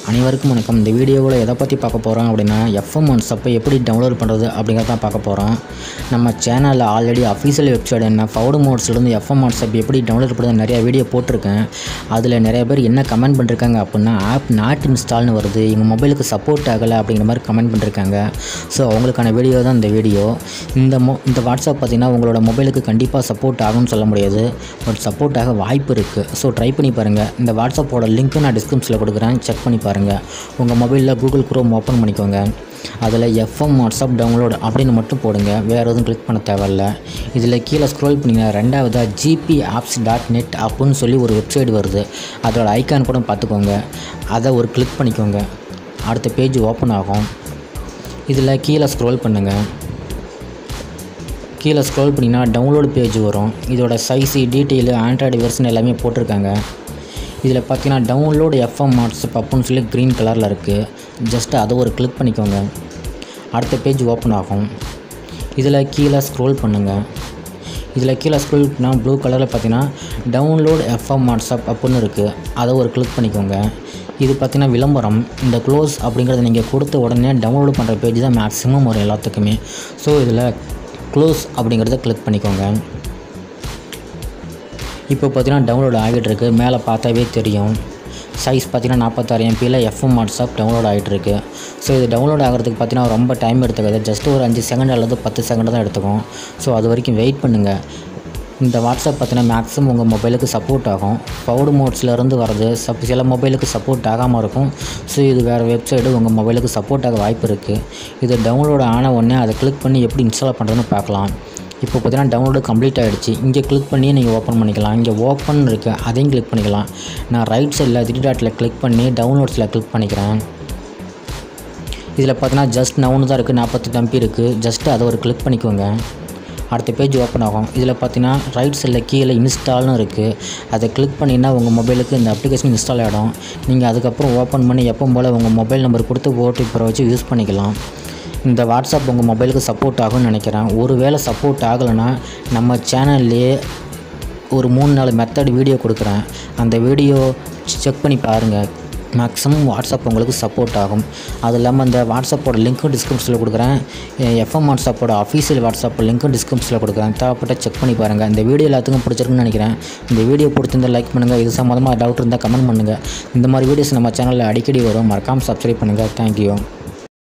அனைவருக்கும் வணக்கம். இந்த வீடியோவில் எதை பற்றி பார்க்க போகிறோம் அப்படின்னா, எஃப்எம் வாட்ஸ்அப்பை எப்படி டவுன்லோட் பண்ணுறது அப்படிங்கிறத தான் பார்க்க போகிறோம். நம்ம சேனலில் ஆல்ரெடி அஃபீஷியல் வெப்சைட் என்ன ஃபவுடு மோட்ஸ்லேருந்து எஃப்எம் வாட்ஸ்அப் எப்படி டவுன்லோட் பண்ணுறது நிறையா வீடியோ போட்டிருக்கேன். அதில் நிறைய பேர் என்ன கமெண்ட் பண்ணிருக்காங்க அப்படின்னா, ஆப் நாட் இன்ஸ்டால்னு வருது, எங்கள் மொபைலுக்கு சப்போர்ட் ஆகலை அப்படிங்கிற மாதிரி கமெண்ட் பண்ணிருக்காங்க. ஸோ அவங்களுக்கான வீடியோ தான் இந்த வீடியோ. இந்த வாட்ஸ்அப் பார்த்திங்கன்னா உங்களோட மொபைலுக்கு கண்டிப்பாக சப்போர்ட் ஆகும்னு சொல்ல முடியாது, பட் சப்போர்ட் ஆக வாய்ப்பு இருக்குது. ஸோ ட்ரை பண்ணி பாருங்கள். இந்த வாட்ஸ்அப்போட லிங்க்கு நான் டிஸ்கிரிப்ஷனில் கொடுக்குறேன், செக் பண்ணி பாருங்கள். உங்கள் மொபைலில் கூகுள் குரோம் ஓப்பன் பண்ணிக்கோங்க. அதில் எஃப்எம் வாட்ஸ்அப் டவுன்லோட் அப்படின்னு மட்டும் போடுங்க, வேறு எதுவும் கிளிக் பண்ண தேவையில்ல. இதில் கீழே ஸ்க்ரோல் பண்ணிங்கன்னா ரெண்டாவதாக gpapps.net அப்படின்னு சொல்லி ஒரு வெப்சைட் வருது. அதோட ஐக்கான் கூட பார்த்துக்கோங்க. அதை ஒரு கிளிக் பண்ணிக்கோங்க. அடுத்த பேஜ் ஓப்பன் ஆகும். இதில் கீழே ஸ்க்ரோல் பண்ணுங்கள். கீழே ஸ்க்ரோல் பண்ணிங்கன்னா டவுன்லோடு பேஜ் வரும். இதோட சைஸு, டீட்டெயிலு, ஆண்ட்ராய்டு வெர்ஷன் எல்லாமே போட்டிருக்காங்க. இதில் பார்த்தீங்கன்னா டவுன்லோடு எஃப்எம் வாட்ஸ்அப் அப்படின்னு சொல்லி க்ரீன் கலரில் இருக்குது. ஜஸ்ட்டு அதை ஒரு கிளிக் பண்ணிக்கோங்க. அடுத்த பேஜ் ஓப்பன் ஆகும். இதில் கீழே ஸ்க்ரோல் பண்ணுங்கள். இதில் கீழே ஸ்க்ரோல் பண்ணால் ப்ளூ கலரில் பார்த்தீங்கன்னா டவுன்லோடு எஃப்எம் வாட்ஸ்அப் அப்படின்னு இருக்குது. அதை ஒரு கிளிக் பண்ணிக்கோங்க. இது பார்த்திங்கன்னா விளம்பரம். இந்த க்ளோஸ் அப்படிங்கிறத நீங்கள் கொடுத்த உடனே டவுன்லோடு பண்ணுற பேஜ் தான் மேக்ஸிமம் வரும் எல்லாத்துக்குமே. ஸோ இதில் க்ளோஸ் அப்படிங்கிறத கிளிக் பண்ணிக்கோங்க. இப்போ பார்த்தீங்கன்னா டவுன்லோட் ஆகிட்டுருக்கு. மேலே பார்த்தாவே தெரியும். சைஸ் பார்த்தீங்கன்னா 46 MBயில் எஃப்எம் வாட்ஸ்அப் டவுன்லோட் ஆகிட்டுருக்கு. ஸோ இது டவுன்லோட் ஆகிறதுக்கு பார்த்தீங்கன்னா ரொம்ப டைம் எடுத்துக்காது. ஜஸ்ட் ஒரு 5 செகண்ட் அல்லது 10 செகண்ட் தான் எடுத்துக்கும். ஸோ அது வரைக்கும் வெயிட் பண்ணுங்கள். இந்த வாட்ஸ்அப் பார்த்தீங்கன்னா மேக்ஸிமம் உங்கள் மொபைலுக்கு சப்போர்ட் ஆகும். ஃபவுடு மோட்ஸ்லேருந்து வரது சில மொபைலுக்கு சப்போர்ட் ஆகாமல் இருக்கும். ஸோ இது வேறு வெப்சைட்டு உங்கள் மொபைலுக்கு சப்போர்ட் ஆக வாய்ப்பு இருக்குது. இது டவுன்லோட் ஆன உடனே அதை கிளிக் பண்ணி எப்படி இன்ஸ்டால் பண்ணுறதுன்னு பார்க்கலாம். இப்போ பார்த்தீங்கன்னா டவுன்லோடு கம்ப்ளீட் ஆகிடுச்சு. இங்கே கிளிக் பண்ணி நீங்கள் ஓப்பன் பண்ணிக்கலாம். இங்கே ஓப்பன் இருக்குது, அதையும் கிளிக் பண்ணிக்கலாம். நான் ரைட் சைடில் 3 டாட்டில் கிளிக் பண்ணி டவுன்லோட்ஸில் கிளிக் பண்ணிக்கிறேன். இதில் பார்த்தீங்கன்னா ஜஸ்ட் நவுன்னு தான் இருக்குது, 48 MB இருக்குது. ஜஸ்ட்டு அதை ஒரு கிளிக் பண்ணிக்கோங்க. அடுத்த பேஜ் ஓப்பன் ஆகும். இதில் பார்த்தீங்கன்னா ரைட் சைடில் கீழே இன்ஸ்டால்னு இருக்குது. அதை கிளிக் பண்ணிங்கன்னா உங்கள் மொபைலுக்கு இந்த அப்ளிகேஷன் இன்ஸ்டால் ஆகிடும். நீங்கள் அதுக்கப்புறம் ஓப்பன் பண்ணி எப்பவும் போல் உங்கள் மொபைல் நம்பர் கொடுத்து ஓடிபி வச்சு யூஸ் பண்ணிக்கலாம். இந்த வாட்ஸ்அப் உங்கள் மொபைலுக்கு சப்போர்ட் ஆகும்னு நினைக்கிறேன். ஒரு வேளை சப்போர்ட் ஆகலைன்னா நம்ம சேனல்லையே ஒரு 3-4 மெத்தட் வீடியோ கொடுக்குறேன். அந்த வீடியோ செக் பண்ணி பாருங்கள். மேக்ஸிமம் வாட்ஸ்அப் உங்களுக்கு சப்போர்ட் ஆகும். அது இல்லாமல் இந்த வாட்ஸ்அப்போட லிங்க்கும் டிஸ்கிரிப்ஷனில் கொடுக்குறேன். எஃப்எம் வாட்ஸ்அப்போட அஃபீஷியல் வாட்ஸ்அப் லிங்க்கும் டிஸ்கிரிப்ஷனில் கொடுக்குறேன். தேவைப்பட்ட செக் பண்ணி பாருங்கள். இந்த வீடியோ எல்லாத்துக்கும் பிடிச்சிருக்குன்னு நினைக்கிறேன். இந்த வீடியோ பிடிச்சிருந்தால் லைக் பண்ணுங்கள். இது சம்மந்தமாக டவுட் இருந்தால் கமெண்ட் பண்ணுங்கள். இந்த மாதிரி வீடியோஸ் நம்ம சேனலில் அடிக்கடி வரும். மறக்காமல் சப்ஸ்கிரைப் பண்ணுங்கள். தேங்க்யூ.